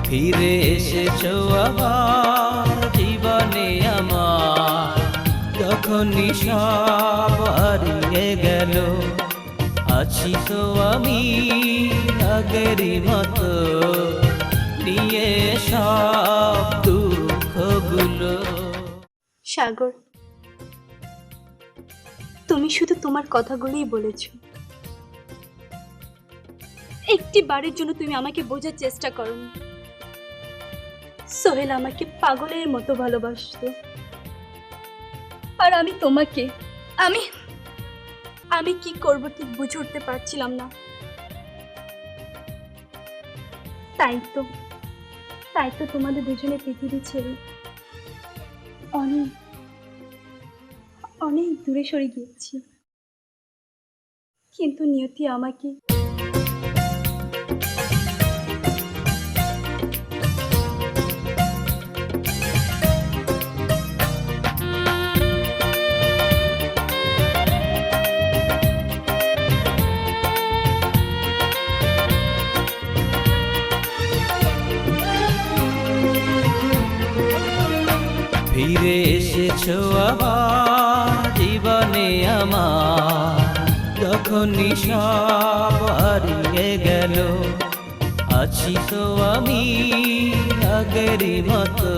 ফিরে এসেছো আবার জীবনে আমার, যখনই সব হারিয়ে গেল। আছি তো আমি আগেরই মতো, নিয়ে সব দুঃখগুলো। সাগর, তুমি শুধু তোমার কথাগুলোই বলেছো। একটি বারের জন্য তুমি আমাকে বোঝার চেষ্টা করোনি। সোহেল আমাকে পাগলের মতো ভালোবাসতো, আর আমি তোমাকে আমি কি করব ঠিক বুঝে উঠতে পারছিলাম না। তাই তো তোমাদের দুজনে পৃথিবী ছেড়ে অনেক অনেক দূরে সরে গিয়েছি। কিন্তু নিয়তি আমাকে ফিরে এসেছো আবার জীবনে আমার, যখনই সব হারিয়ে গেল। আছি তো আমি আগেরই মতো,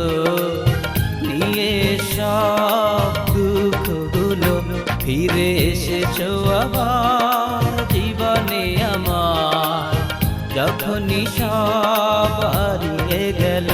নিয়ে সব দুঃখগুলো। ফিরে এসেছো আবার জীবনে আমার, যখনই সব হারিয়ে গেল।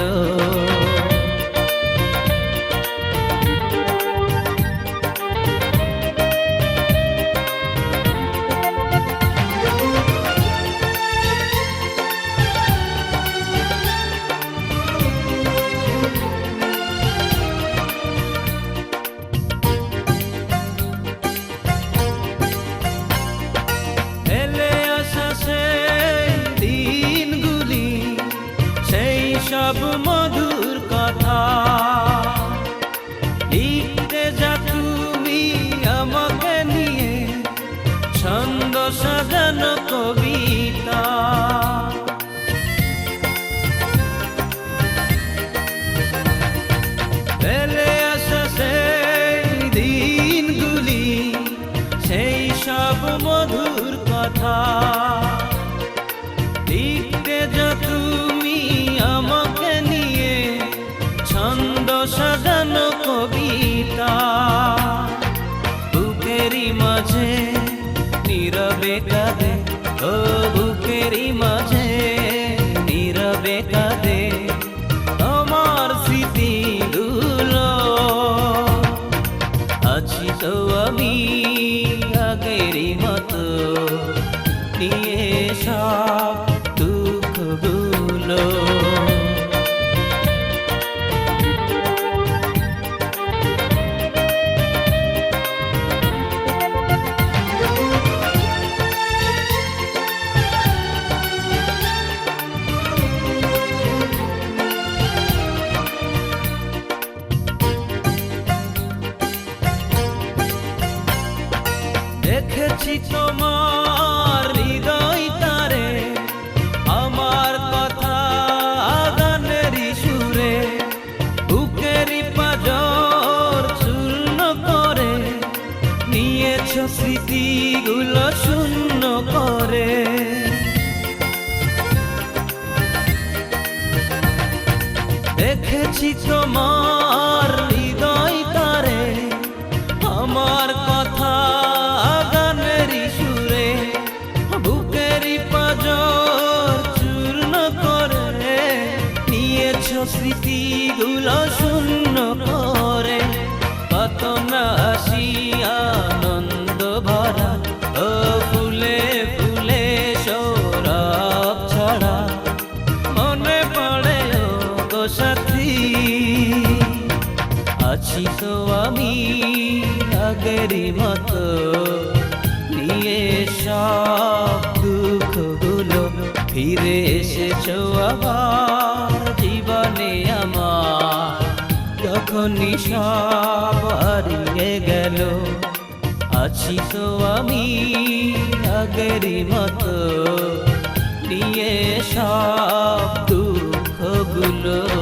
সব মধুর কথা লিখতে যা তুমি আমাকে নিয়ে, ছন্দ সাজানো কবিতা। ফেলে আসা সেই দিনগুলি, সেই সব মধুর কথা লিখতে যা তুমি আমাকে নিয়ে, ছন্দ সাজানো কবিতা। বুকেরই মাঝে নীরবে কাঁদে, ও বুকেরই মাঝে নীরবে কাঁদে আমার স্মৃতিগুলো। আছি তো আমি আগেরই মতো, নিয়ে সব দুঃখগুলো। দেখেছি তোমার হৃদয় তারে, আমার কথা গানেরই সুরে, বুকেরই পাঁজর চূর্ণ করে নিয়েছ স্মৃতিগুলো শূন্য করে। দেখেছি তোমার হৃদয় তারে, আমার কথা গানেরই সুরে, বুকেরই পাঁজর চূর্ণ করে নিয়েছ স্মৃতিগুলো শূন্য করে। কত না হাসি আনন্দ ভরা, ও ফুলে ফুলে সৌরভ ছড়া, মনে পড়ে ও গো সাথী। আছি তো আমি আগেরই মতো, নিয়ে সব দুঃখগুলো। ফিরে এসেছো আবার জীবনে আমার, যখনই সব হারিয়ে গেল। আছি তো আমি আগেরই মতো, নিয়ে সব দুঃখ ধুলো